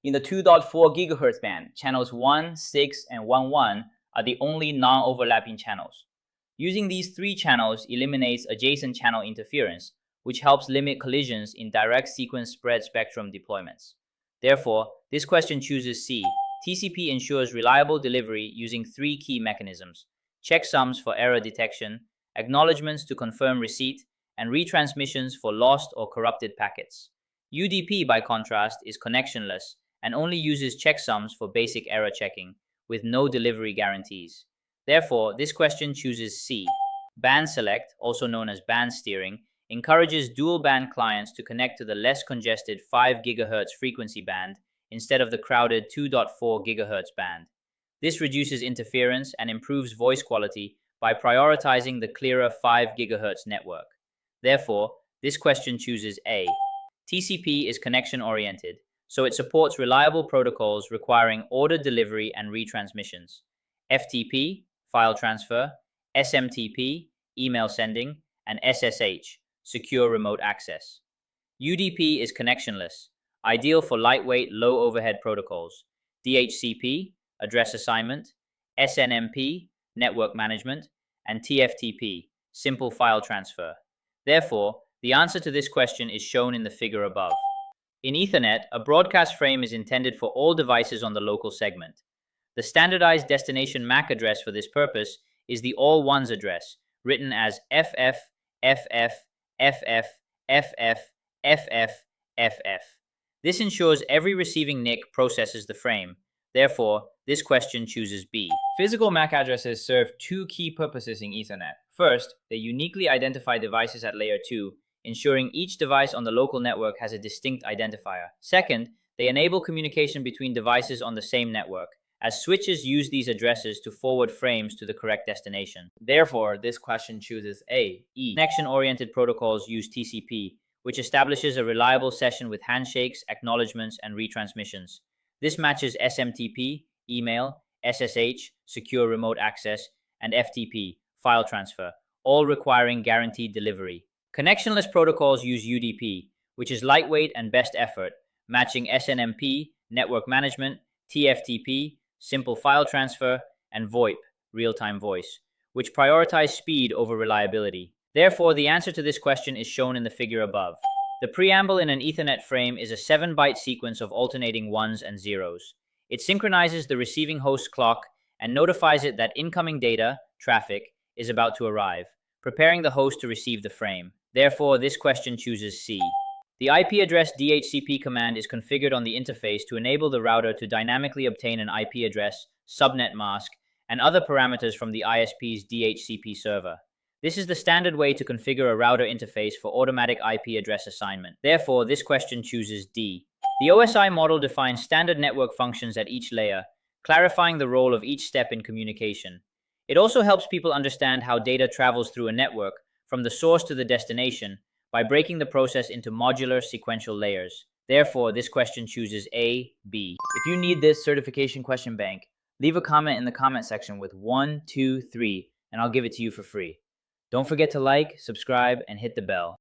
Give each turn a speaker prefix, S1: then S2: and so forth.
S1: In the 2.4 GHz band, channels 1, 6, and 11 are the only non-overlapping channels. Using these three channels eliminates adjacent channel interference, which helps limit collisions in direct sequence spread spectrum deployments. Therefore, this question chooses C. TCP ensures reliable delivery using three key mechanisms: checksums for error detection, acknowledgements to confirm receipt, and retransmissions for lost or corrupted packets. UDP, by contrast, is connectionless and only uses checksums for basic error checking, with no delivery guarantees. Therefore, this question chooses C. Band select, also known as band steering, encourages dual-band clients to connect to the less congested 5 GHz frequency band instead of the crowded 2.4 GHz band. This reduces interference and improves voice quality by prioritizing the clearer 5 GHz network. Therefore, this question chooses A. TCP is connection-oriented, so it supports reliable protocols requiring ordered delivery and retransmissions. FTP, file transfer, SMTP, email sending, and SSH, secure remote access. UDP is connectionless, ideal for lightweight, low-overhead protocols. DHCP, address assignment, SNMP, network management, and TFTP, simple file transfer. Therefore, the answer to this question is shown in the figure above. In Ethernet, a broadcast frame is intended for all devices on the local segment. The standardized destination MAC address for this purpose is the all ones address, written as FF, FF, FF, FF, FF, FF. This ensures every receiving NIC processes the frame. Therefore, this question chooses B.
S2: Physical MAC addresses serve two key purposes in Ethernet. First, they uniquely identify devices at layer 2, ensuring each device on the local network has a distinct identifier. Second, they enable communication between devices on the same network, as switches use these addresses to forward frames to the correct destination.
S3: Therefore, this question chooses A.
S1: Connection-oriented protocols use TCP, which establishes a reliable session with handshakes, acknowledgements, and retransmissions. This matches SMTP, email, SSH, secure remote access, and FTP, file transfer, all requiring guaranteed delivery. Connectionless protocols use UDP, which is lightweight and best effort, matching SNMP, network management, TFTP, simple file transfer, and VoIP, real-time voice, which prioritize speed over reliability. Therefore, the answer to this question is shown in the figure above. The preamble in an Ethernet frame is a 7-byte sequence of alternating ones and zeros. It synchronizes the receiving host's clock and notifies it that incoming data, traffic, is about to arrive, preparing the host to receive the frame. Therefore, this question chooses C. The IP address DHCP command is configured on the interface to enable the router to dynamically obtain an IP address, subnet mask, and other parameters from the ISP's DHCP server. This is the standard way to configure a router interface for automatic IP address assignment. Therefore, this question chooses D. The OSI model defines standard network functions at each layer, clarifying the role of each step in communication. It also helps people understand how data travels through a network from the source to the destination by breaking the process into modular sequential layers. Therefore, this question chooses A, B. If you need this certification question bank, leave a comment in the comment section with 1, 2, 3, and I'll give it to you for free. Don't forget to like, subscribe, and hit the bell.